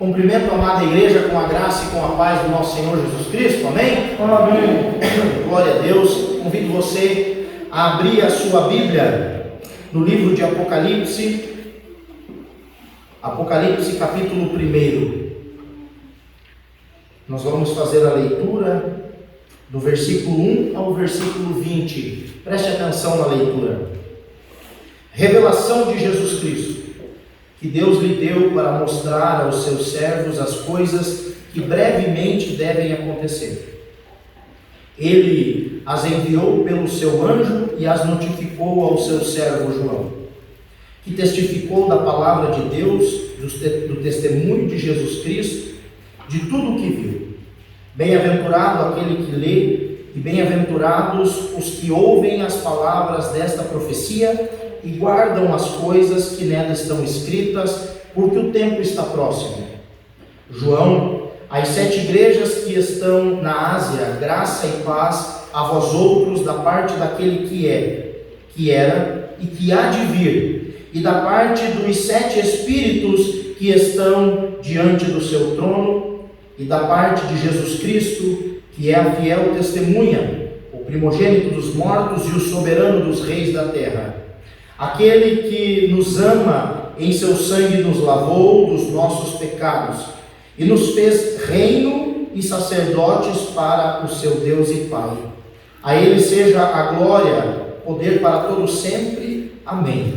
Cumprimento a amada igreja com a graça e com a paz do nosso Senhor Jesus Cristo, amém? Amém. Glória a Deus. Convido você a abrir a sua Bíblia no livro de Apocalipse, Apocalipse capítulo 1. Nós vamos fazer a leitura do versículo 1 ao versículo 20. Preste atenção na leitura. Revelação de Jesus Cristo, que Deus lhe deu para mostrar aos seus servos as coisas que brevemente devem acontecer. Ele as enviou pelo seu anjo e as notificou ao seu servo João, que testificou da palavra de Deus, do testemunho de Jesus Cristo, de tudo o que viu. Bem-aventurado aquele que lê, e bem-aventurados os que ouvem as palavras desta profecia e guardam as coisas que nela estão escritas, porque o tempo está próximo. João, às 7 igrejas que estão na Ásia, graça e paz a vós outros da parte daquele que é, que era e que há de vir, e da parte dos 7 espíritos que estão diante do seu trono, e da parte de Jesus Cristo, que é a fiel testemunha, o primogênito dos mortos e o soberano dos reis da terra. Aquele que nos ama, em seu sangue nos lavou dos nossos pecados e nos fez reino e sacerdotes para o seu Deus e Pai. A ele seja a glória, poder para todos sempre. Amém.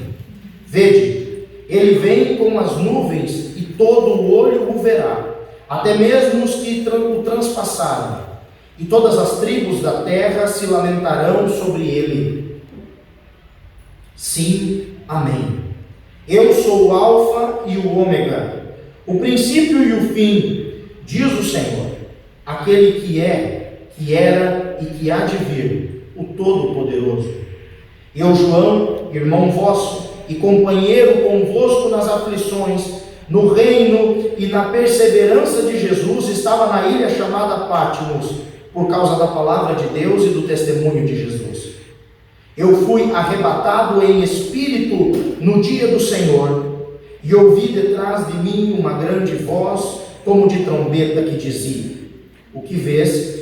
Vede, ele vem com as nuvens e todo o olho o verá, até mesmo os que o transpassaram, e todas as tribos da terra se lamentarão sobre ele. Sim, amém. Eu sou o Alfa e o Ômega, o princípio e o fim, diz o Senhor, aquele que é, que era e que há de vir, o Todo-Poderoso. Eu, João, irmão vosso e companheiro convosco nas aflições, no reino e na perseverança de Jesus, estava na ilha chamada Patmos, por causa da palavra de Deus e do testemunho de Jesus. Eu fui arrebatado em espírito no dia do Senhor, e ouvi detrás de mim uma grande voz, como de trombeta, que dizia: o que vês,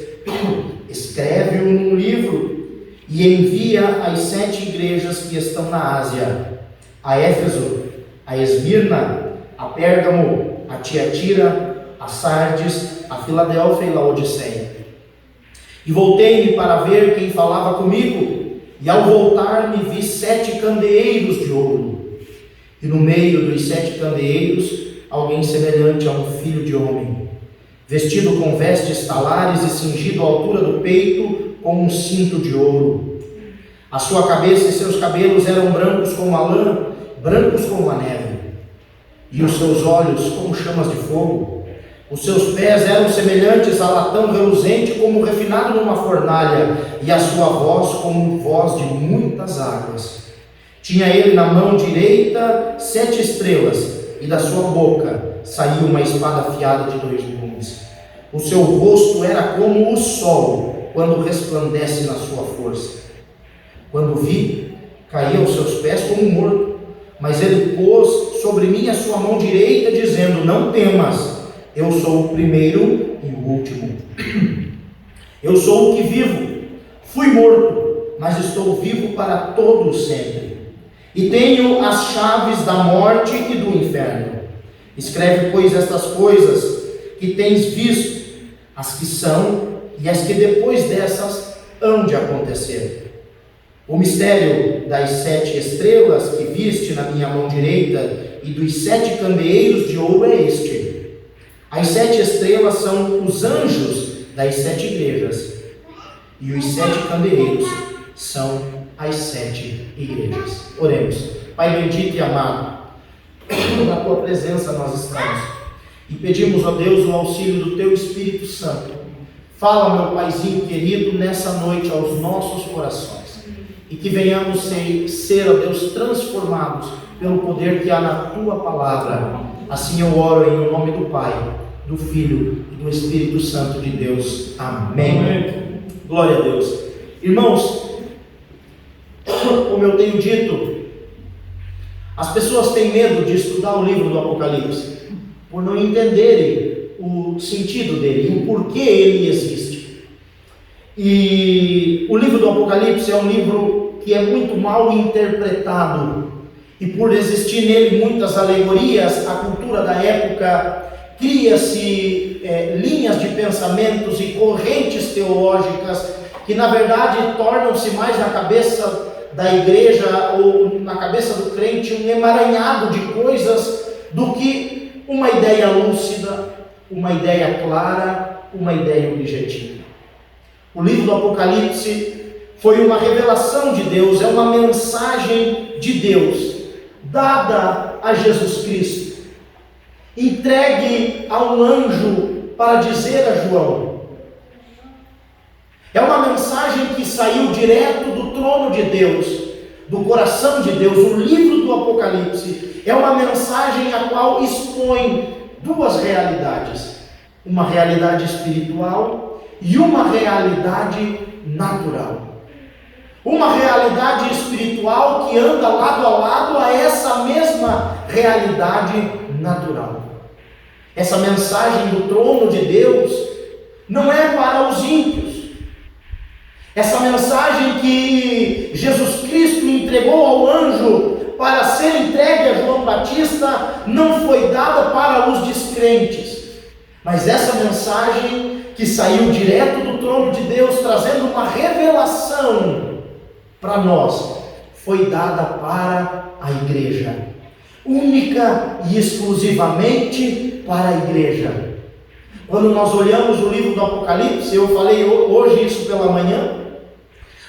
escreve-o num livro, e envia às 7 igrejas que estão na Ásia: a Éfeso, a Esmirna, a Pérgamo, a Tiatira, a Sardes, a Filadélfia e Laodiceia. E voltei-me para ver quem falava comigo, e ao voltar-me vi 7 candeeiros de ouro, e no meio dos 7 candeeiros alguém semelhante a um filho de homem, vestido com vestes talares e cingido à altura do peito com um cinto de ouro. A sua cabeça e seus cabelos eram brancos como a lã, brancos como a neve, e os seus olhos como chamas de fogo. Os seus pés eram semelhantes a latão reluzente, como refinado numa fornalha, e a sua voz como voz de muitas águas. Tinha ele na mão direita 7 estrelas, e da sua boca saiu uma espada afiada de 2 gumes. O seu rosto era como o sol, quando resplandece na sua força. Quando vi, caí aos seus pés como morto, mas ele pôs sobre mim a sua mão direita, dizendo: não temas, eu sou o primeiro e o último. Eu sou o que vivo. Fui morto, mas estou vivo para todo sempre. E tenho as chaves da morte e do inferno. Escreve, pois, estas coisas que tens visto, as que são e as que depois dessas hão de acontecer. O mistério das 7 estrelas que viste na minha mão direita e dos 7 candeeiros de ouro é este. As 7 estrelas são os anjos das 7 igrejas, e os 7 candeeiros são as 7 igrejas. Oremos. Pai bendito e amado, na tua presença nós estamos, e pedimos, ó Deus, o auxílio do teu Espírito Santo. Fala, meu Paizinho querido, nessa noite aos nossos corações, e que venhamos ser, ó Deus, transformados pelo poder que há na tua palavra. Assim eu oro em nome do Pai, do Filho e do Espírito Santo de Deus. Amém. Amém. Glória a Deus. Irmãos, como eu tenho dito, as pessoas têm medo de estudar o livro do Apocalipse. por não entenderem o sentido dele, o porquê ele existe. E o livro do Apocalipse é um livro que é muito mal interpretado, e por existir nele muitas alegorias, a cultura da época cria-se linhas de pensamentos e correntes teológicas que na verdade tornam-se mais na cabeça da igreja ou na cabeça do crente um emaranhado de coisas do que uma ideia lúcida, uma ideia clara, uma ideia objetiva. O livro do Apocalipse foi uma revelação de Deus, é uma mensagem de Deus dada a Jesus Cristo, entregue a um anjo para dizer a João. É uma mensagem que saiu direto do trono de Deus, do coração de Deus. O livro do Apocalipse é uma mensagem a qual expõe duas realidades: uma realidade espiritual e uma realidade natural. Uma realidade espiritual que anda lado a lado a essa mesma realidade natural. Essa mensagem do trono de Deus não é para os ímpios. Essa mensagem que Jesus Cristo entregou ao anjo para ser entregue a João Batista não foi dada para os descrentes, mas essa mensagem que saiu direto do trono de Deus, trazendo uma revelação para nós, foi dada para a igreja, única e exclusivamente para a igreja. Quando nós olhamos o livro do Apocalipse, eu falei hoje isso pela manhã,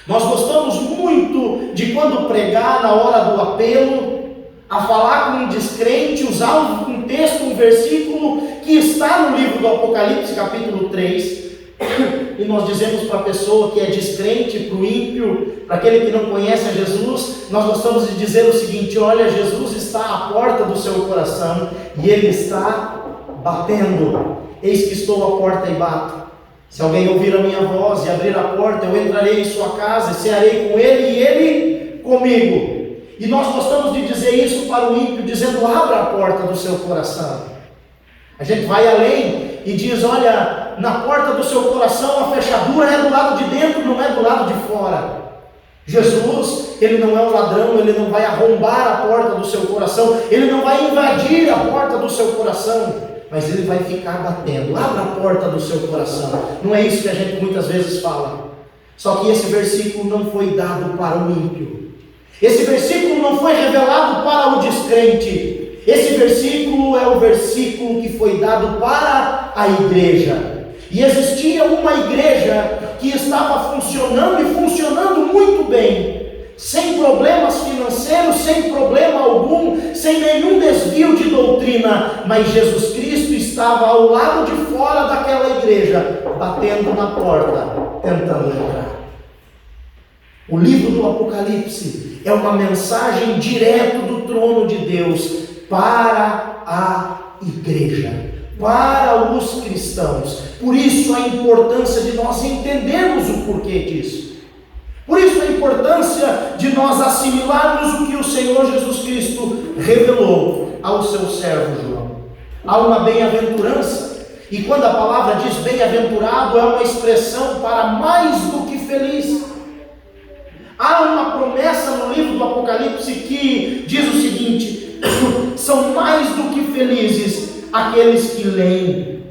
nós gostamos muito de quando pregar na hora do apelo, a falar com um descrente, usar um texto, um versículo que está no livro do Apocalipse, capítulo 3, e nós dizemos para a pessoa que é descrente, para o ímpio, para aquele que não conhece a Jesus, nós gostamos de dizer o seguinte: olha, Jesus está à porta do seu coração e Ele está batendo. Eis que estou à porta e bato. Se alguém ouvir a minha voz e abrir a porta, eu entrarei em sua casa e cearei com ele e ele comigo. E nós gostamos de dizer isso para o ímpio, dizendo: abra a porta do seu coração. A gente vai além e diz: olha, na porta do seu coração a fechadura é do lado de dentro, não é do lado de fora. Jesus, Ele não é um ladrão, Ele não vai arrombar a porta do seu coração, Ele não vai invadir a porta do seu coração, mas Ele vai ficar batendo. Abra a porta do seu coração. Não é isso que a gente muitas vezes fala. Só que esse versículo não foi dado para o ímpio. Esse versículo não foi revelado para o descrente. Esse versículo é o versículo que foi dado para a igreja. E existia uma igreja que estava funcionando e funcionando muito bem, sem problemas financeiros, sem problema algum, sem nenhum desvio de doutrina, mas Jesus Cristo estava ao lado de fora daquela igreja, batendo na porta, tentando entrar. O livro do Apocalipse é uma mensagem direto do trono de Deus para a igreja, para os cristãos. Por isso a importância de nós entendermos o porquê disso. Por isso a importância de nós assimilarmos o que o Senhor Jesus Cristo revelou ao seu servo João. Há uma bem-aventurança, e quando a palavra diz bem-aventurado, é uma expressão para mais do que feliz. Há uma promessa no livro do Apocalipse que diz o seguinte: são mais do que felizes aqueles que leem,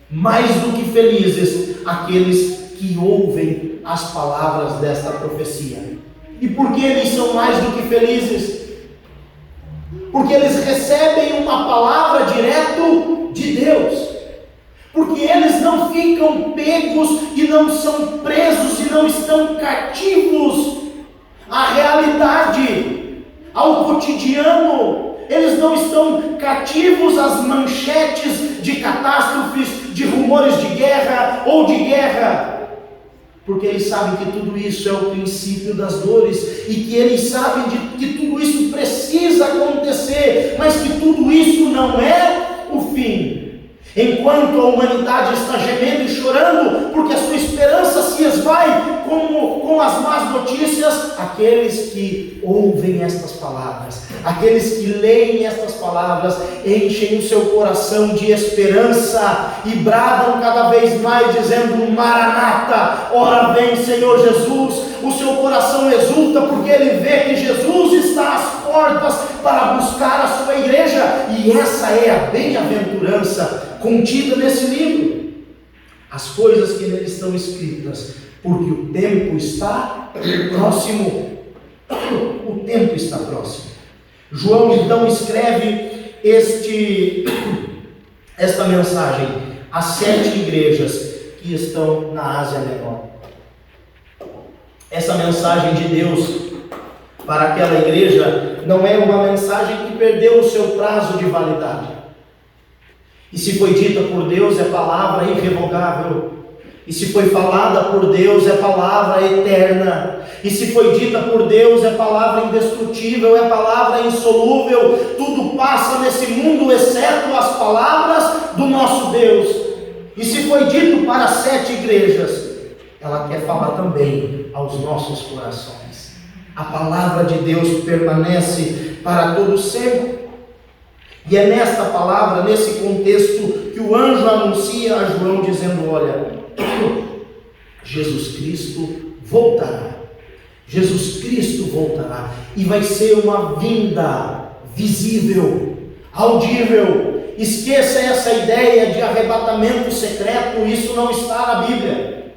mais do que felizes aqueles que ouvem as palavras desta profecia. E por que eles são mais do que felizes? Porque eles recebem uma palavra direto de Deus. Porque eles não ficam pegos e não são presos e não estão cativos à realidade, ao cotidiano. Eles não estão cativos às manchetes de catástrofes, de rumores de guerra ou de guerra. Porque eles sabem que tudo isso é o princípio das dores, e que eles sabem que tudo isso precisa acontecer, mas que tudo isso não é o fim. Enquanto a humanidade está gemendo e chorando, porque a sua esperança se esvai com as más notícias, aqueles que ouvem estas palavras, aqueles que leem estas palavras, enchem o seu coração de esperança e bradam cada vez mais, dizendo: Maranata, ora vem Senhor Jesus. O seu coração exulta porque ele vê que Jesus está às portas para buscar a sua igreja, e essa é a bem-aventurança contida nesse livro. As coisas que nele estão escritas, porque o tempo está próximo. O tempo está próximo. João então escreve esta mensagem às 7 igrejas que estão na Ásia Menor. Essa mensagem de Deus para aquela igreja não é uma mensagem que perdeu o seu prazo de validade. E se foi dita por Deus, é palavra irrevogável. E se foi falada por Deus, é palavra eterna. E se foi dita por Deus, é palavra indestrutível, é palavra insolúvel. Tudo passa nesse mundo, exceto as palavras do nosso Deus. E se foi dito para 7 igrejas, ela quer falar também aos nossos corações. A palavra de Deus permanece para todo sempre. E é nesta palavra, nesse contexto, que o anjo anuncia a João, dizendo: olha, Jesus Cristo voltará. Jesus Cristo voltará. E vai ser uma vinda visível, audível. Esqueça essa ideia de arrebatamento secreto, isso não está na Bíblia.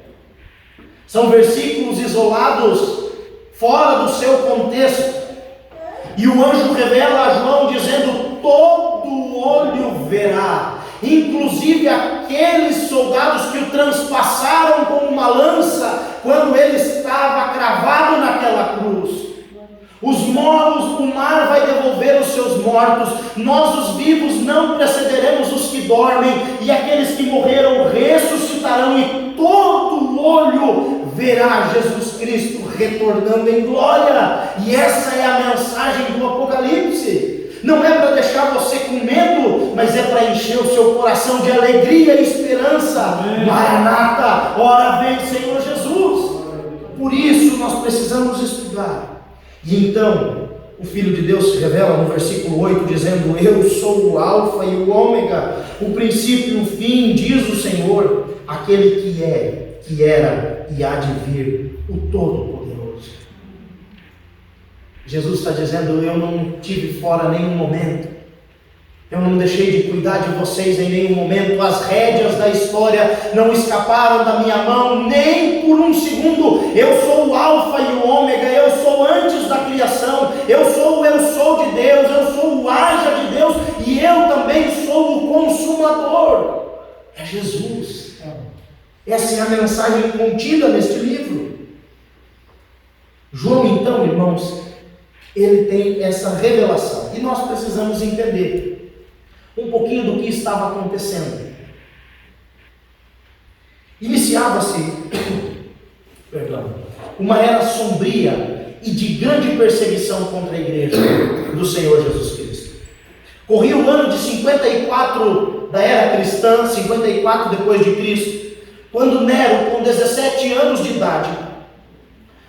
São versículos isolados, fora do seu contexto. E o anjo revela a João dizendo: todo olho verá, inclusive aqueles soldados que o transpassaram com uma lança, quando ele estava cravado naquela cruz. Os mortos, o mar vai devolver os seus mortos, nós os vivos não precederemos os que dormem, e aqueles que morreram ressuscitarão, e todo olho verá Jesus Cristo retornando em glória. E essa é a mensagem do Apocalipse. Não é para deixar você com medo, mas é para encher o seu coração de alegria e esperança. Maranata, ora vem Senhor Jesus. Por isso nós precisamos estudar. E então o Filho de Deus se revela no versículo 8, dizendo: eu sou o Alfa e o Ômega, o princípio e o fim, diz o Senhor, aquele que é, que era e há de vir, o Todo-Poderoso. Jesus está dizendo: eu não tive fora nenhum momento, eu não deixei de cuidar de vocês em nenhum momento, as rédeas da história não escaparam da minha mão, nem por um segundo. Eu sou o Alfa e o Ômega, eu sou antes da criação, eu sou de Deus, eu sou o haja de Deus, e eu também sou o consumador. É Jesus. Essa é a mensagem contida neste livro. João, então, irmãos, ele tem essa revelação, e nós precisamos entender um pouquinho do que estava acontecendo. Iniciava-se uma era sombria e de grande perseguição contra a igreja do Senhor Jesus Cristo. Corria o ano de 54 da era cristã, 54 depois de Cristo, quando Nero, com 17 anos de idade,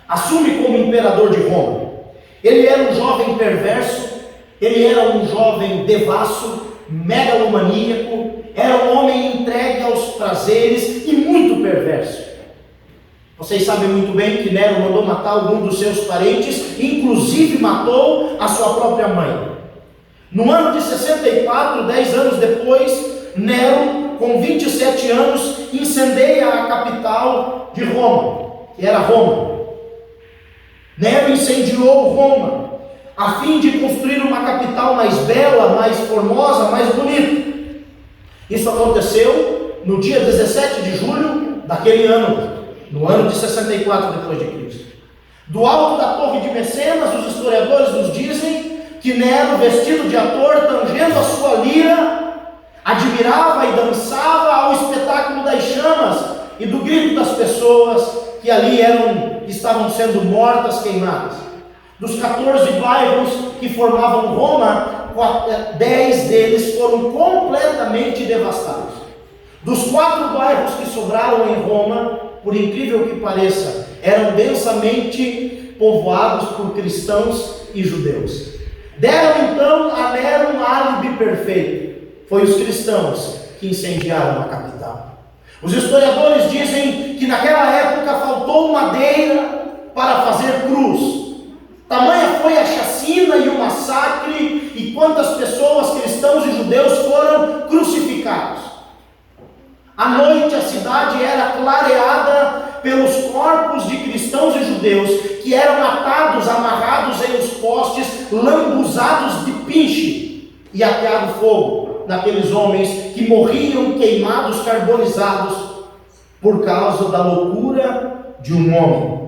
assume como imperador de Roma. Ele era um jovem perverso, ele era um jovem devasso, megalomaníaco, era um homem entregue aos prazeres e muito perverso. Vocês sabem muito bem que Nero mandou matar algum dos seus parentes, inclusive matou a sua própria mãe. No ano de 64, 10 anos depois, Nero, com 27 anos, incendeia a capital de Roma, que era Roma. Nero incendiou Roma, a fim de construir uma capital mais bela, mais formosa, mais bonita. Isso aconteceu no dia 17 de julho daquele ano, no ano de 64 depois de Cristo. Do alto da torre de Mecenas, os historiadores nos dizem que Nero, vestido de ator, tangendo a sua lira, admirava e dançava ao espetáculo das chamas e do grito das pessoas que ali estavam sendo mortas, queimadas. Dos 14 bairros que formavam Roma, 10 deles foram completamente devastados. Dos 4 bairros que sobraram em Roma, por incrível que pareça, eram densamente povoados por cristãos e judeus. Deram então a Nero um álibi perfeito. Foi os cristãos que incendiaram a capital. Os historiadores dizem que naquela época faltou madeira para fazer cruz. Tamanha foi a chacina e o massacre, e quantas pessoas, cristãos e judeus, foram crucificados. À noite a cidade era clareada pelos corpos de cristãos e judeus que eram atados, amarrados em os postes, lambuzados de pinche e ateado fogo naqueles homens que morriam queimados, carbonizados por causa da loucura de um homem.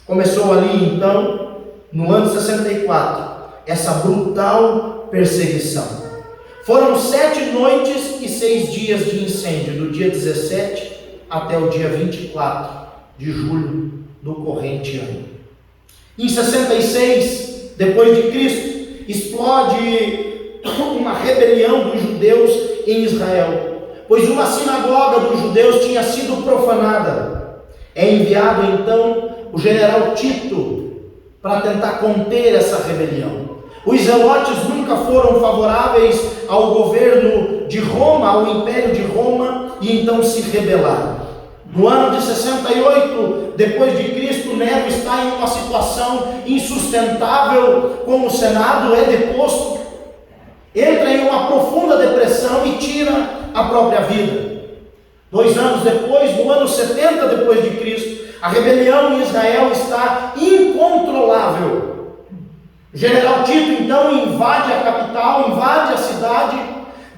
Começou ali então, no ano 64, essa brutal perseguição. Foram 7 noites e 6 dias de incêndio, do dia 17 até o dia 24 de julho do corrente ano. Em 66, depois de Cristo, explode uma rebelião dos judeus em Israel, pois uma sinagoga dos judeus tinha sido profanada. É enviado então o general Tito para tentar conter essa rebelião. Os zelotes nunca foram favoráveis ao governo de Roma, ao império de Roma, e então se rebelaram. No ano de 68, depois de Cristo, Nero está em uma situação insustentável, como o Senado é deposto, entra em uma profunda depressão e tira a própria vida. 2 anos depois, no ano 70 depois de Cristo, a rebelião em Israel está incontrolável. O general Tito então invade a capital, invade a cidade,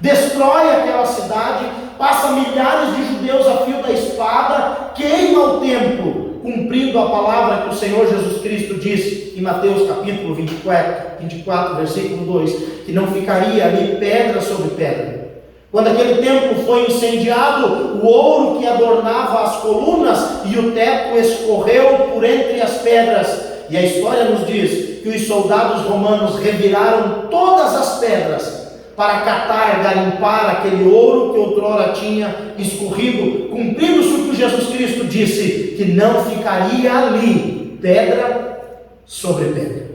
destrói aquela cidade, passa milhares de judeus a fio da espada, queima o templo, cumprindo a palavra que o Senhor Jesus Cristo disse em Mateus capítulo 24, versículo 2, que não ficaria ali pedra sobre pedra. Quando aquele templo foi incendiado, o ouro que adornava as colunas e o teto escorreu por entre as pedras. E a história nos diz que os soldados romanos reviraram todas as pedras para catar, garimpar aquele ouro que outrora tinha escorrido, cumprindo-se o que Jesus Cristo disse, que não ficaria ali pedra sobre pedra.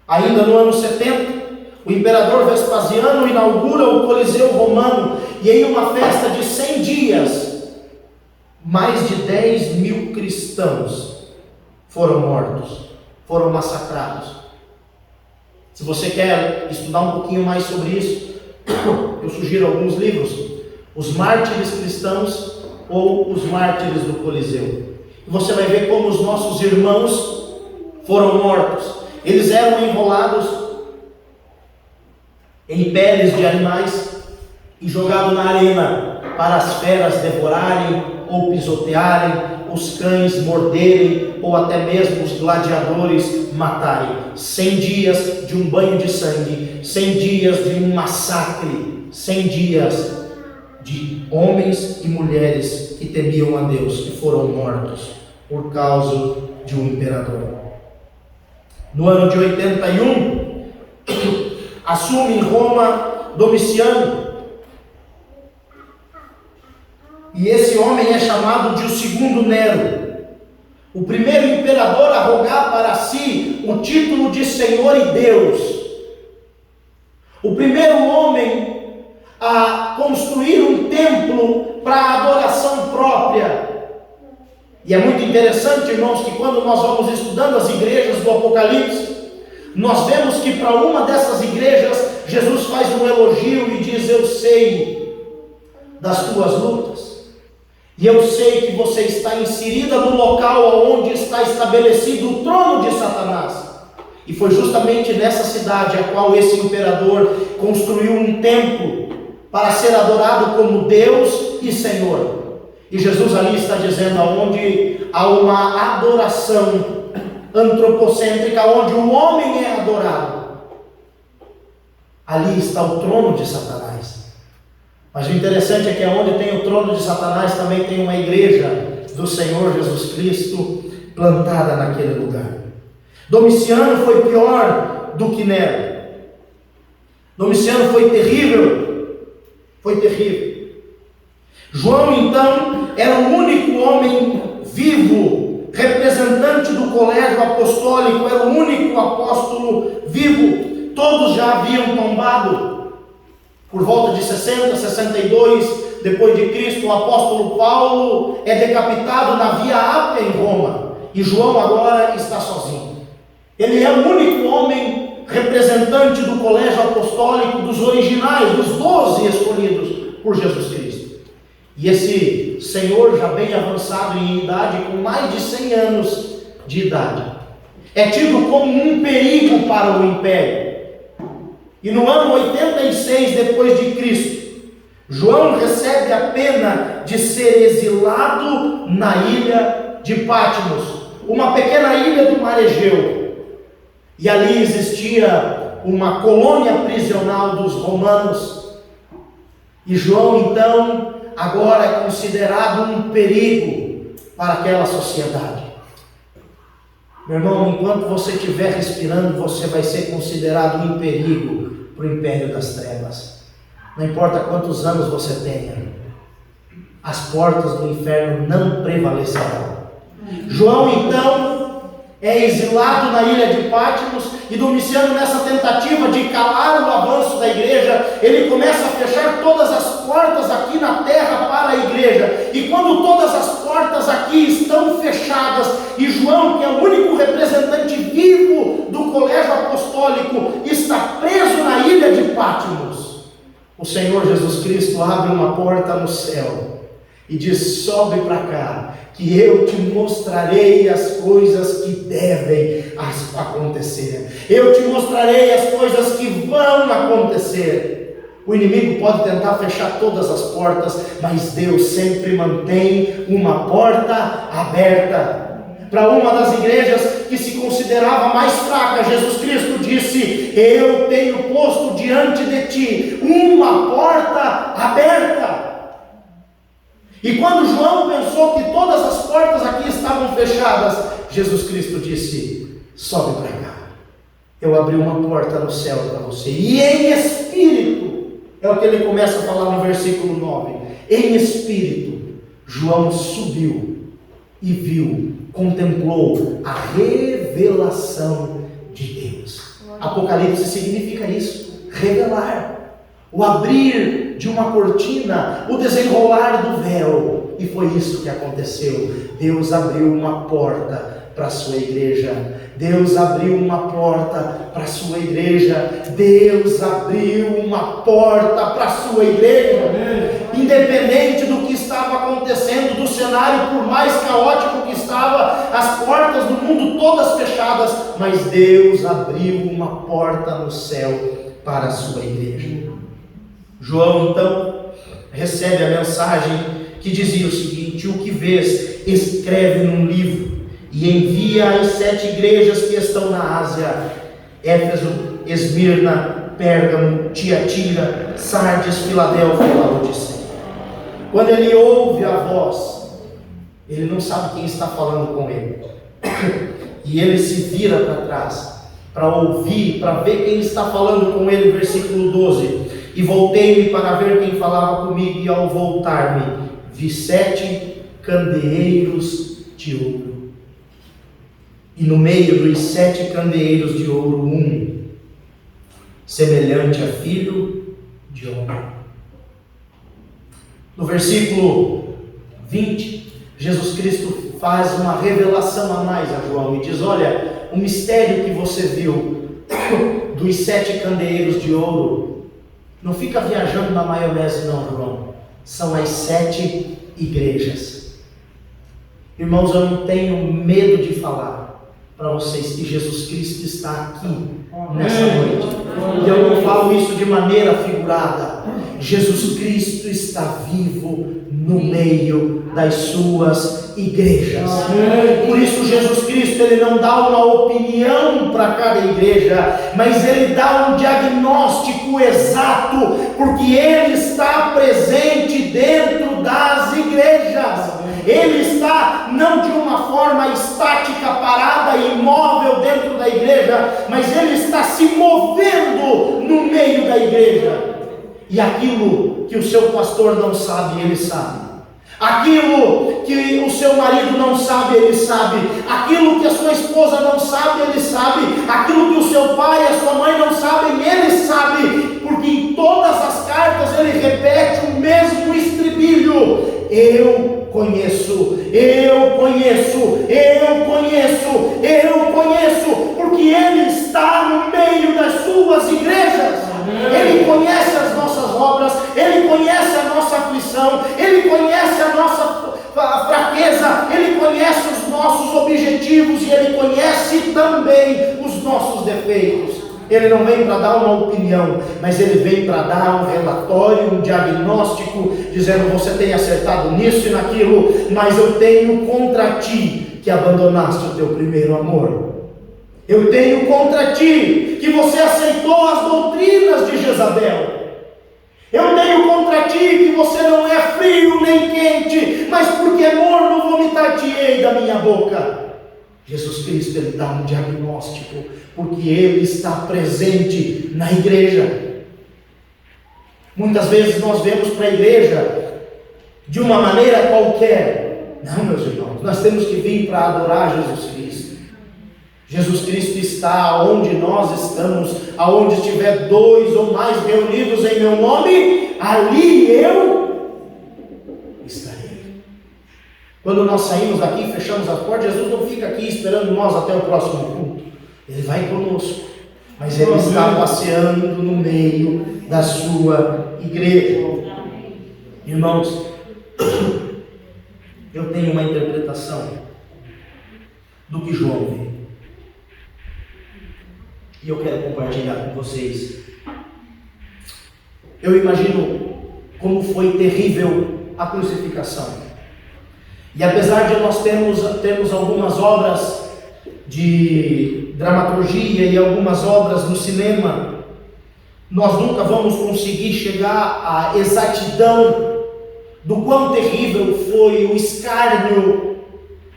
Ainda no ano 70, o imperador Vespasiano inaugura o Coliseu Romano, e em uma festa de 100 dias, mais de 10 mil cristãos foram mortos, foram massacrados. Se você quer estudar um pouquinho mais sobre isso, eu sugiro alguns livros: Os Mártires Cristãos ou Os Mártires do Coliseu. E você vai ver como os nossos irmãos foram mortos. Eles eram enrolados em peles de animais e jogados na arena para as feras devorarem ou pisotearem, os cães morderem ou até mesmo os gladiadores matarem. 100 dias de um banho de sangue, 100 dias de um massacre, 100 dias de homens e mulheres que temiam a Deus, que foram mortos por causa de um imperador. No ano de 81, assume em Roma Domiciano, e esse homem é chamado de o segundo Nero, o primeiro imperador a rogar para si o título de Senhor e Deus, o primeiro homem a construir um templo para a adoração própria. E é muito interessante, irmãos, que quando nós vamos estudando as igrejas do Apocalipse, nós vemos que para uma dessas igrejas, Jesus faz um elogio e diz: eu sei das tuas lutas, e eu sei que você está inserida no local onde está estabelecido o trono de Satanás. E foi justamente nessa cidade a qual esse imperador construiu um templo para ser adorado como Deus e Senhor. E Jesus ali está dizendo: aonde há uma adoração antropocêntrica, onde o homem é adorado, ali está o trono de Satanás. Mas o interessante é que onde tem o trono de Satanás também tem uma igreja do Senhor Jesus Cristo plantada naquele lugar. Domiciano foi pior do que Nero. Domiciano foi terrível. Foi terrível. João, então, era o único homem vivo, representante do colégio apostólico, era o único apóstolo vivo. Todos já haviam tombado. Por volta de 60, 62 depois de Cristo, o apóstolo Paulo é decapitado na Via Ápia em Roma. E João agora está sozinho. Ele é o único homem representante do colégio apostólico, dos originais, dos 12 escolhidos por Jesus Cristo. E esse senhor, já bem avançado em idade, com mais de 100 anos de idade, é tido como um perigo para o império. E no ano 86 depois de Cristo, João recebe a pena de ser exilado na ilha de Patmos, uma pequena ilha do mar Egeu. E ali existia uma colônia prisional dos romanos. E João, então, agora é considerado um perigo para aquela sociedade. Meu irmão, enquanto você estiver respirando, você vai ser considerado um perigo para o império das trevas. Não importa quantos anos você tenha, as portas do inferno não prevalecerão. João, então, é exilado na ilha de Patmos, e Domiciano, nessa tentativa de calar o avanço da igreja, ele começa a fechar todas as portas aqui na terra para a igreja. E quando todas as portas aqui estão fechadas, e João, que é o único representante vivo do colégio apostólico, está preso na ilha de Patmos, o Senhor Jesus Cristo abre uma porta no céu e diz: sobe para cá, que eu te mostrarei as coisas que devem acontecer. Eu te mostrarei as coisas que vão acontecer. O inimigo pode tentar fechar todas as portas, mas Deus sempre mantém uma porta aberta. Para uma das igrejas que se considerava mais fraca, Jesus Cristo disse: eu tenho posto diante de ti uma porta aberta. E quando João pensou que todas as portas aqui estavam fechadas, Jesus Cristo disse: sobe para cá, eu abri uma porta no céu para você. E em espírito, é o que ele começa a falar no versículo 9, em espírito, João subiu e viu, contemplou a revelação de Deus. Apocalipse significa isso, revelar, o abrir de uma cortina, o desenrolar do véu. E foi isso que aconteceu. Deus abriu uma porta para a sua igreja. Deus abriu uma porta para a sua igreja. Deus abriu uma porta para a sua igreja. Independente do que estava acontecendo, do cenário por mais caótico que estava, as portas do mundo todas fechadas, mas Deus abriu uma porta no céu para a sua igreja. João, então, recebe a mensagem que dizia o seguinte: o que vês, escreve num livro e envia às 7 igrejas que estão na Ásia: Éfeso, Esmirna, Pérgamo, Tiatira, Sardes, Filadélfia e Laodiceia. Quando ele ouve a voz, ele não sabe quem está falando com ele, e ele se vira para trás para ouvir, para ver quem está falando com ele. Versículo 12: e voltei-me para ver quem falava comigo, e ao voltar-me vi 7 candeeiros de ouro, e no meio dos 7 candeeiros de ouro um, semelhante a filho de homem. No versículo 20, Jesus Cristo faz uma revelação a mais a João e diz: olha, o mistério que você viu dos 7 candeeiros de ouro, não fica viajando na maionese não, João. São as 7 igrejas. Irmãos, eu não tenho medo de falar para vocês que Jesus Cristo está aqui nessa noite. E eu não falo isso de maneira figurada. Jesus Cristo está vivo no meio das suas igrejas. Por isso Jesus Cristo, ele não dá uma opinião para cada igreja, mas ele dá um diagnóstico exato, porque ele está presente dentro das igrejas. Ele está não de uma forma estática, parada e imóvel dentro da igreja, mas Ele está se movendo no meio da igreja. E aquilo que o seu pastor não sabe, Ele sabe. Aquilo que o seu marido não sabe, Ele sabe. Aquilo que a sua esposa não sabe, Ele sabe. Aquilo que o seu pai e a sua mãe não sabem, Ele sabe. Porque em todas as cartas Ele repete o mesmo estribilho: eu conheço, eu conheço, eu conheço, eu conheço. Porque Ele está no meio das suas igrejas. Ele conhece as nossas obras, Ele conhece a nossa aflição, Ele conhece a nossa fraqueza, Ele conhece os nossos objetivos e Ele conhece também os nossos defeitos. Ele não vem para dar uma opinião, mas Ele vem para dar um relatório, um diagnóstico, dizendo: você tem acertado nisso e naquilo, mas eu tenho contra ti que abandonaste o teu primeiro amor. Eu tenho contra ti que você aceitou as doutrinas de Jezabel. Eu tenho contra ti que você não é frio nem quente, mas porque é morno vomitar-te-ei da minha boca. Jesus Cristo, Ele dá um diagnóstico, porque Ele está presente na igreja. Muitas vezes nós vemos para a igreja de uma maneira qualquer. Não, meus irmãos, nós temos que vir para adorar Jesus Cristo. Jesus Cristo está onde nós estamos. Aonde estiver 2 ou mais reunidos em meu nome, ali eu estarei. Quando nós saímos daqui e fechamos as portas, Jesus não fica aqui esperando nós até o próximo culto. Ele vai conosco, mas Ele está passeando no meio da sua igreja. Irmãos, eu tenho uma interpretação do que João vê, e eu quero compartilhar com vocês. Eu imagino como foi terrível a crucificação. E apesar de nós termos algumas obras de dramaturgia e algumas obras no cinema, nós nunca vamos conseguir chegar à exatidão do quão terrível foi o escárnio,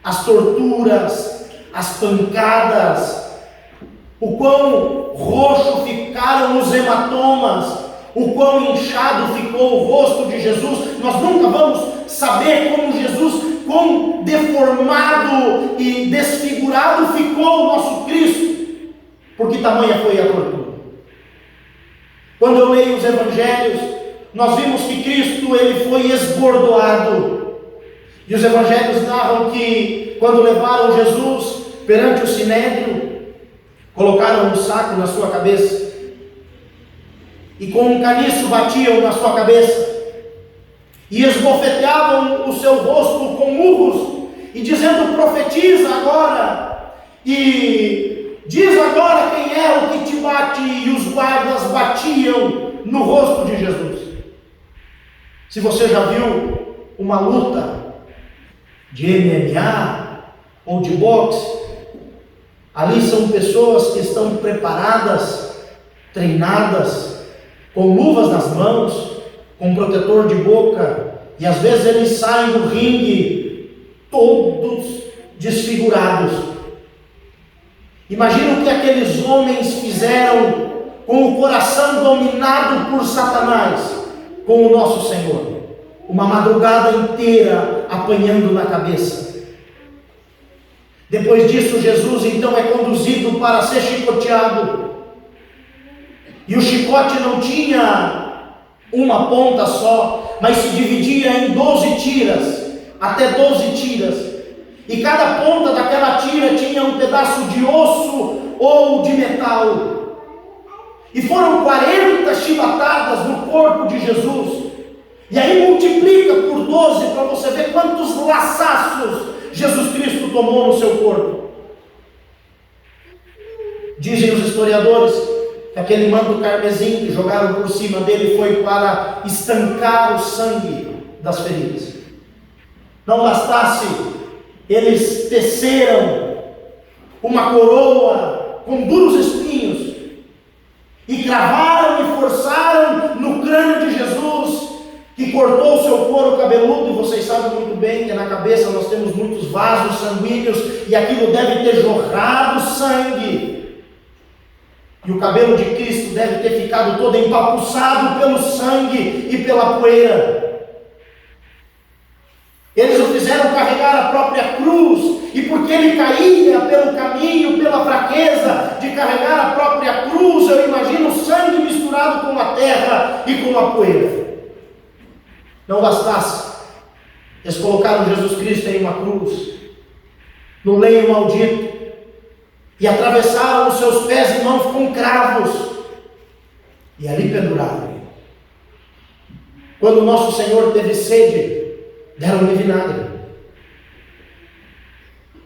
as torturas, as pancadas, o quão roxo ficaram os hematomas, o quão inchado ficou o rosto de Jesus. Nós nunca vamos saber como Jesus, quão deformado e desfigurado ficou o nosso Cristo, porque tamanha foi a tortura. Quando eu leio os evangelhos, nós vimos que Cristo, Ele foi esbordoado, e os evangelhos narram que quando levaram Jesus perante o sinédrio, colocaram um saco na sua cabeça e com um caniço batiam na sua cabeça e esbofeteavam o seu rosto com murros e dizendo: profetiza agora e diz agora quem é o que te bate. E os guardas batiam no rosto de Jesus. Se você já viu uma luta de MMA ou de boxe, ali são pessoas que estão preparadas, treinadas, com luvas nas mãos, com protetor de boca, e às vezes eles saem do ringue todos desfigurados. Imagina o que aqueles homens fizeram com o coração dominado por Satanás, com o nosso Senhor, uma madrugada inteira apanhando na cabeça. Depois disso, Jesus então é conduzido para ser chicoteado. E o chicote não tinha uma ponta só, mas se dividia em 12 tiras, até 12 tiras. E cada ponta daquela tira tinha um pedaço de osso ou de metal. E foram 40 chibatadas no corpo de Jesus. E aí multiplica por 12 para você ver quantos laçaços Jesus Cristo tomou no seu corpo. Dizem os historiadores que aquele manto carmesim que jogaram por cima dele foi para estancar o sangue das feridas. Não bastasse, eles teceram uma coroa com duros espinhos e cravaram e forçaram no crânio de Jesus, que cortou o seu couro cabeludo, e vocês sabem muito bem que na cabeça nós temos muitos vasos sanguíneos, e aquilo deve ter jorrado sangue, e o cabelo de Cristo deve ter ficado todo empapuçado pelo sangue e pela poeira. Eles o fizeram carregar a própria cruz, e porque ele caía pelo caminho, pela fraqueza de carregar a própria cruz, eu imagino o sangue misturado com a terra e com a poeira. Não bastasse, eles colocaram Jesus Cristo em uma cruz, no leio maldito, e atravessaram os seus pés e mãos com cravos, e ali penduraram. Quando o nosso Senhor teve sede, deram-lhe vinagre.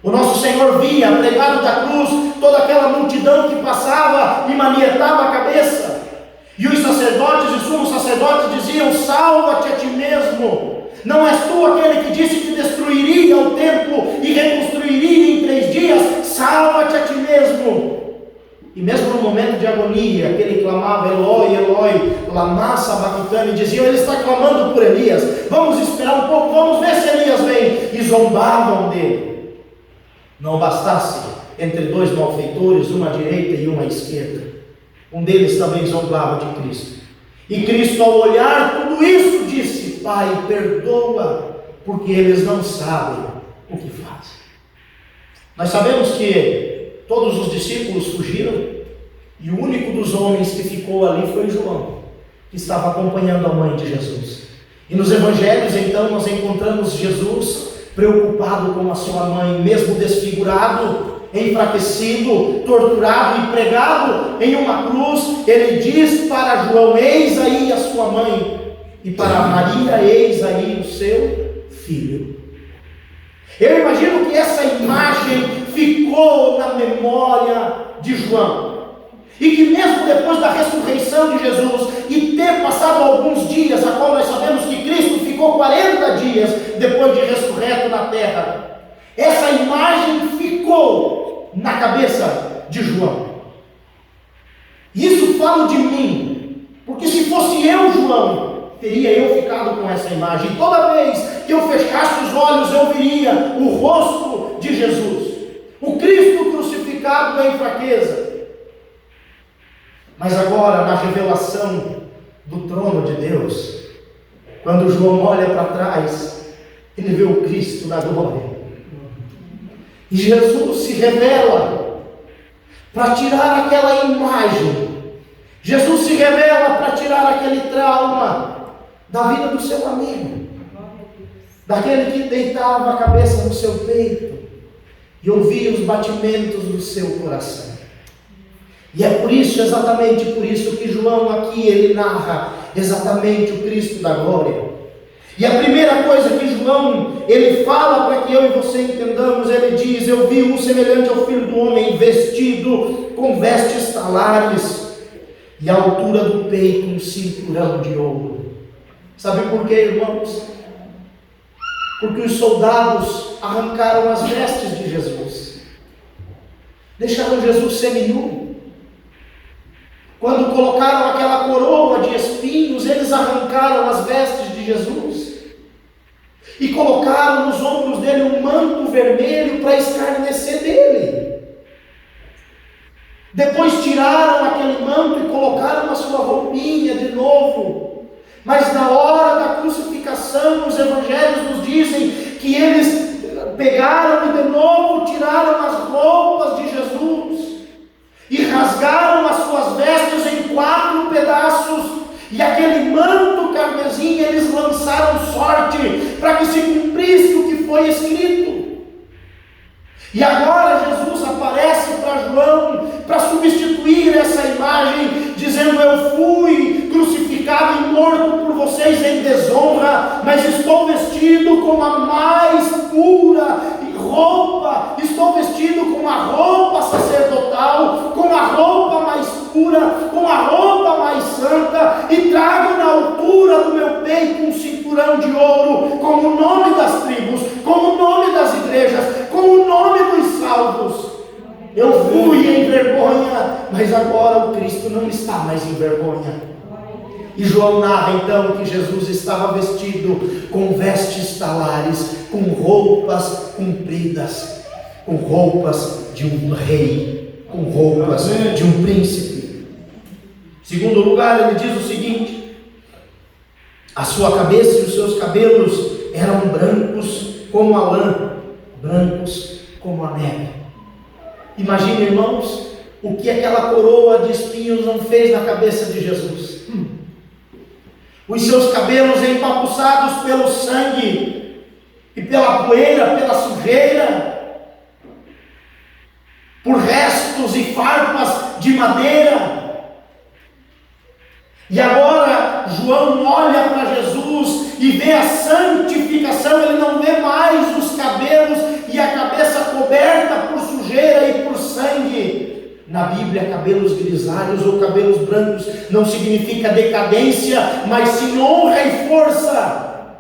O nosso Senhor via, pregado da cruz, toda aquela multidão que passava e manietava a cabeça. E os sacerdotes e sumos sacerdotes diziam: salva-te a ti mesmo. Não és tu aquele que disse que destruiria o templo e reconstruiria em 3 dias? Salva-te a ti mesmo. E mesmo no momento de agonia, aquele clamava: Eloi, Eloi, lama sabachthani, diziam: ele está clamando por Elias, vamos esperar um pouco, vamos ver se Elias vem. E zombavam dele. Não bastasse, entre 2 malfeitores, uma à direita e uma à esquerda, um deles também zombava de Cristo. E Cristo, ao olhar tudo isso, disse: Pai, perdoa, porque eles não sabem o que fazem. Nós sabemos que todos os discípulos fugiram, e o único dos homens que ficou ali foi João, que estava acompanhando a mãe de Jesus. E nos evangelhos, então, nós encontramos Jesus preocupado com a sua mãe, mesmo desfigurado, enfraquecido, torturado e pregado em uma cruz. Ele diz para João: eis aí a sua mãe, e para Maria: eis aí o seu filho. Eu imagino que essa imagem ficou na memória de João, e que mesmo depois da ressurreição de Jesus e ter passado alguns dias, a qual nós sabemos que Cristo ficou 40 dias depois de ressurreto na terra, essa imagem ficou na cabeça de João. Isso fala de mim, porque se fosse eu, João, teria eu ficado com essa imagem. Toda vez que eu fechasse os olhos, eu viria o rosto de Jesus, o Cristo crucificado em fraqueza. Mas agora, na revelação do trono de Deus, quando João olha para trás, ele vê o Cristo na glória. E Jesus se revela para tirar aquela imagem. Jesus se revela para tirar aquele trauma da vida do seu amigo, daquele que deitava a cabeça no seu peito e ouvia os batimentos do seu coração. E é por isso, exatamente por isso, que João aqui ele narra exatamente o Cristo da glória. E a primeira coisa que João ele fala para que eu e você entendamos, ele diz: eu vi um semelhante ao Filho do Homem, vestido com vestes talares, e à altura do peito um cinturão de ouro. Sabe por quê, irmãos? Porque os soldados arrancaram as vestes de Jesus, deixaram Jesus seminu. Quando colocaram aquela coroa de espinhos, eles arrancaram as vestes de Jesus e colocaram nos ombros dele um manto vermelho para escarnecer dele. Depois tiraram aquele manto e colocaram a sua roupinha de novo. Mas na hora da crucificação, os evangelhos nos dizem que eles pegaram e de novo tiraram as roupas de Jesus e rasgaram as suas vestes em 4 pedaços, e aquele manto carmesim eles lançaram sorte para que se cumprisse o que foi escrito. E agora Jesus aparece para João para substituir essa imagem, dizendo: eu fui crucificado e morto por vocês em desonra, mas estou vestido com a mais pura roupa, estou vestido com a roupa sacerdotal, com a roupa mais pura, com a roupa mais santa, e trago na altura do meu peito um cinturão de ouro, com o nome das tribos, com o nome das igrejas, com o nome dos salvos. Eu fui em vergonha, mas agora o Cristo não está mais em vergonha. E João narra então que Jesus estava vestido com vestes talares, com roupas compridas, com roupas de um rei, com roupas de um príncipe. Em segundo lugar, ele diz o seguinte: a sua cabeça e os seus cabelos eram brancos como a lã, brancos como a neve. Imagine, irmãos, o que aquela coroa de espinhos não fez na cabeça de Jesus. Os seus cabelos empapuçados pelo sangue e pela poeira, pela sujeira, por restos e farpas de madeira. E agora João olha para Jesus e vê a santificação. Ele não vê mais os cabelos e a cabeça coberta por sujeira e por sangue. Na Bíblia, cabelos grisalhos ou cabelos brancos não significa decadência, mas sim honra e força.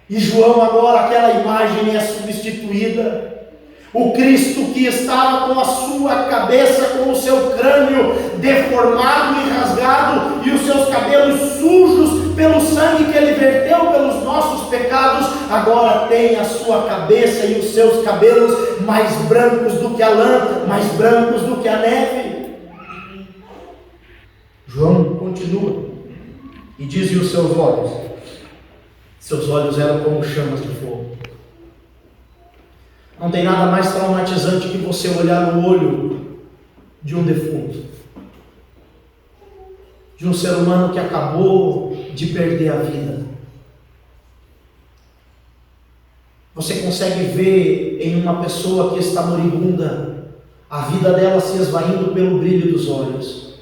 E João agora, aquela imagem é substituída. O Cristo que estava com a sua cabeça, com o seu crânio deformado e rasgado, e os seus cabelos sujos pelo sangue que ele verteu pelos nossos pecados, agora tem a sua cabeça e os seus cabelos mais brancos do que a lã, mais brancos do que a neve. João continua e diz: e os seus olhos? Seus olhos eram como chamas de fogo. Não tem nada mais traumatizante que você olhar no olho de um defunto, de um ser humano que acabou de perder a vida. Você consegue ver em uma pessoa que está moribunda a vida dela se esvaindo pelo brilho dos olhos.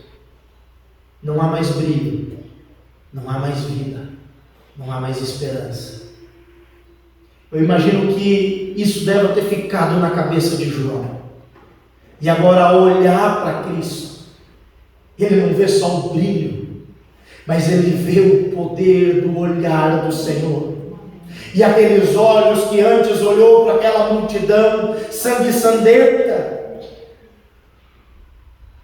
Não há mais brilho, não há mais vida, não há mais esperança. Eu imagino que isso deve ter ficado na cabeça de João. E agora, ao olhar para Cristo, ele não vê só o brilho, mas ele vê o poder do olhar do Senhor. E aqueles olhos que antes olhou para aquela multidão sanguessuenta,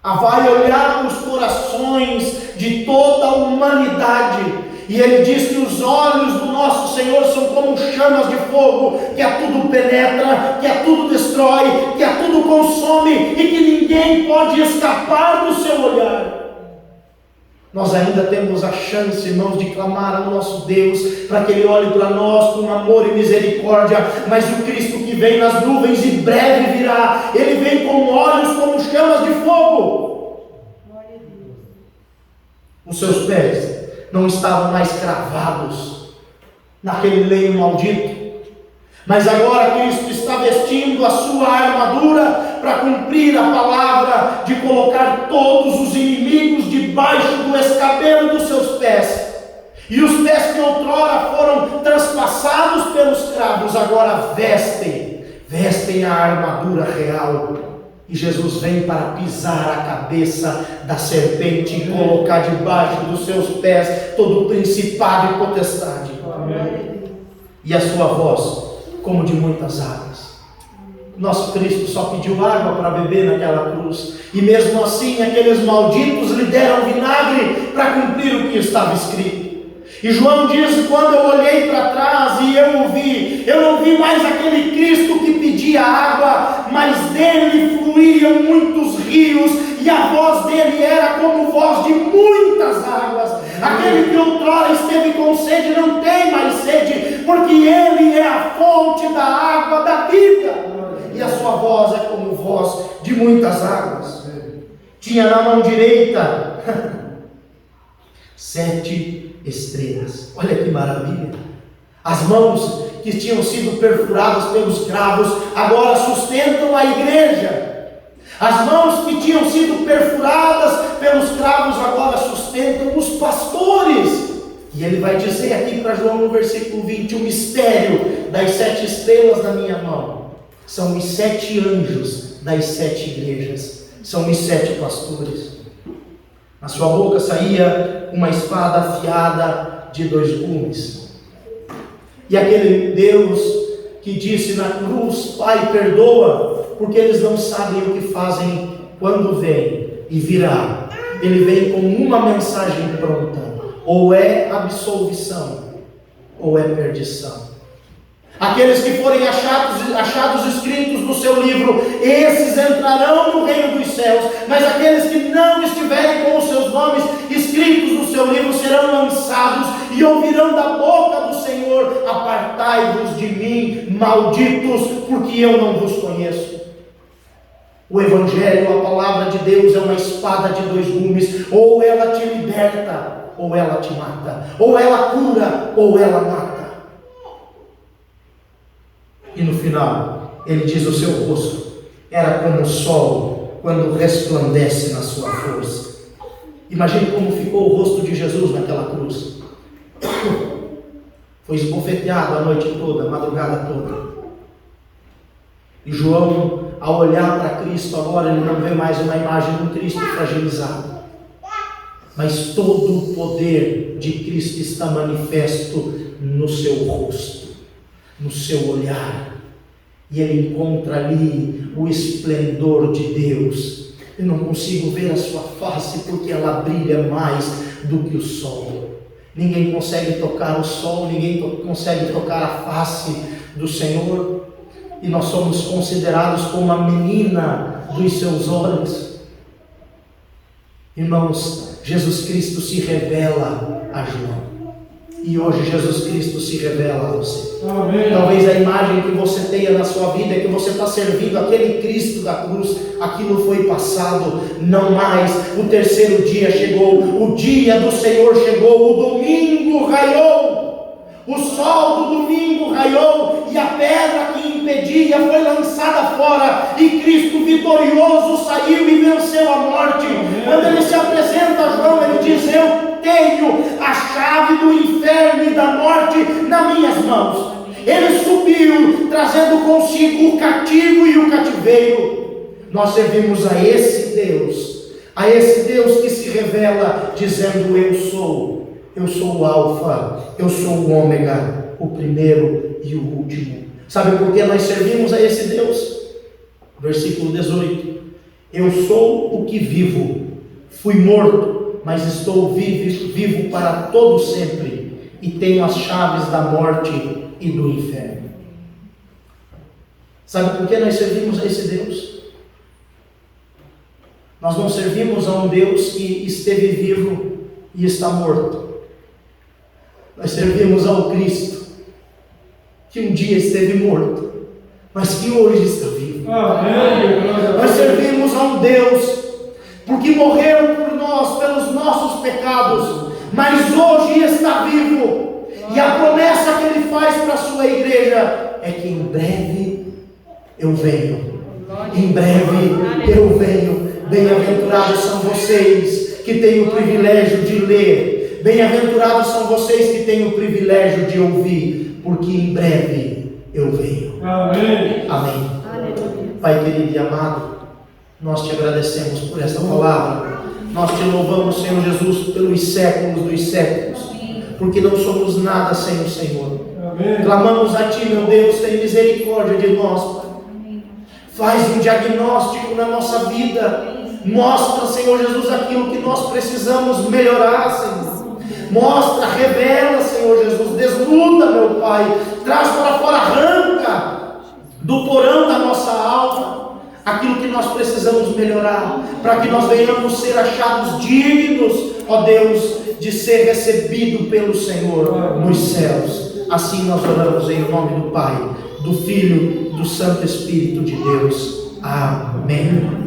vai olhar para os corações de toda a humanidade. E ele diz que os olhos do nosso Senhor são como chamas de fogo, que a tudo penetra, que a tudo destrói, que a tudo consome, e que ninguém pode escapar do seu olhar. Nós ainda temos a chance, irmãos, de clamar ao nosso Deus, para que Ele olhe para nós com amor e misericórdia. Mas o Cristo que vem nas nuvens e breve virá, Ele vem com olhos como chamas de fogo. Os seus pés não estavam mais cravados naquele leio maldito, mas agora Cristo está vestindo a sua armadura para cumprir a palavra de colocar todos os inimigos debaixo do escabelo dos seus pés. E os pés que outrora foram transpassados pelos cravos, agora vestem a armadura real. E Jesus vem para pisar a cabeça da serpente e colocar debaixo dos seus pés todo o principado e potestade. Amém. E a sua voz como de muitas águas. Nosso Cristo só pediu água para beber naquela cruz, e mesmo assim aqueles malditos lhe deram vinagre para cumprir o que estava escrito. E João diz: quando eu olhei para trás e eu não vi mais aquele Cristo que pedia água, mas dele fluíam muitos rios, e a voz dele era como voz de muitas águas. Aquele que outrora esteve com sede não tem mais sede, porque ele é a fonte da água da vida, e a sua voz é como voz de muitas águas. Tinha na mão direita 7 estrelas. Olha que maravilha! As mãos que tinham sido perfuradas pelos cravos agora sustentam a igreja. As mãos que tinham sido perfuradas pelos cravos agora sustentam os pastores. E ele vai dizer aqui para João no versículo 20: o mistério das 7 estrelas na minha mão são os 7 anjos das 7 igrejas, são os 7 pastores. Na sua boca saía uma espada afiada de 2 gumes. E aquele Deus que disse na cruz: Pai, perdoa, porque eles não sabem o que fazem, quando vem e virá, ele vem com uma mensagem pronta: ou é absolvição, ou é perdição. Aqueles que forem achados escritos no seu livro, esses entrarão no reino dos céus, mas aqueles que não estiverem com os seus nomes escritos no seu livro serão lançados e ouvirão da boca do Senhor: apartai-vos de mim, malditos, porque eu não vos conheço. O Evangelho, a palavra de Deus, é uma espada de dois gumes: ou ela te liberta, ou ela te mata, ou ela cura, ou ela mata. E no final, ele diz: o seu rosto era como o sol quando resplandece na sua força. Imagine como ficou o rosto de Jesus naquela cruz. Foi esbofeteado a noite toda, a madrugada toda. E João, ao olhar para Cristo agora, ele não vê mais uma imagem de um Cristo fragilizado, mas todo o poder de Cristo está manifesto no seu rosto, no seu olhar, e ele encontra ali o esplendor de Deus. Eu não consigo ver a sua face porque ela brilha mais do que o sol. Ninguém consegue tocar o sol, ninguém consegue tocar a face do Senhor, e nós somos considerados como a menina dos seus olhos. Irmãos, Jesus Cristo se revela a João. E hoje Jesus Cristo se revela a você. Amém. Talvez a imagem que você tenha na sua vida é que você está servindo aquele Cristo da cruz. Aquilo foi passado, não mais. O terceiro dia chegou, o dia do Senhor chegou, o domingo raiou, o sol do domingo raiou, e a pedra que impedia foi lançada fora, e Cristo vitorioso saiu e venceu a morte. Amém. Quando ele se apresenta a João, ele diz: eu tenho a chave do inferno e da morte nas minhas mãos. Ele subiu, trazendo consigo o cativo e o cativeiro. Nós servimos a esse Deus que se revela dizendo: eu sou o Alfa, eu sou o Ômega, o primeiro e o último. Sabe por que nós servimos a esse Deus? Versículo 18: eu sou o que vivo, fui morto, mas estou vivo para todo sempre, e tenho as chaves da morte e do inferno. Sabe por que nós servimos a esse Deus? Nós não servimos a um Deus que esteve vivo e está morto. Nós servimos ao Cristo que um dia esteve morto, mas que hoje está vivo. Amém. Nós servimos a um Deus porque morreu por nós, pelos nossos pecados, mas hoje está vivo. E a promessa que Ele faz para a sua igreja é que em breve eu venho. Em breve eu venho. Bem-aventurados são vocês que têm o privilégio de ler. Bem-aventurados são vocês que têm o privilégio de ouvir, porque em breve eu venho. Amém. Amém. Pai querido e amado, nós te agradecemos por esta palavra. Nós te louvamos, Senhor Jesus, pelos séculos dos séculos, porque não somos nada sem o Senhor. Amém. Clamamos a Ti, meu Deus, tem misericórdia de nós, Pai. Faz um diagnóstico na nossa vida. Mostra, Senhor Jesus, aquilo que nós precisamos melhorar, Senhor. Mostra, revela, Senhor Jesus, desnuda, meu Pai, traz para fora, arranca do porão da nossa alma aquilo que nós precisamos melhorar, para que nós venhamos ser achados dignos, ó Deus, de ser recebido pelo Senhor nos céus. Assim nós oramos em nome do Pai, do Filho, do Santo Espírito de Deus. Amém.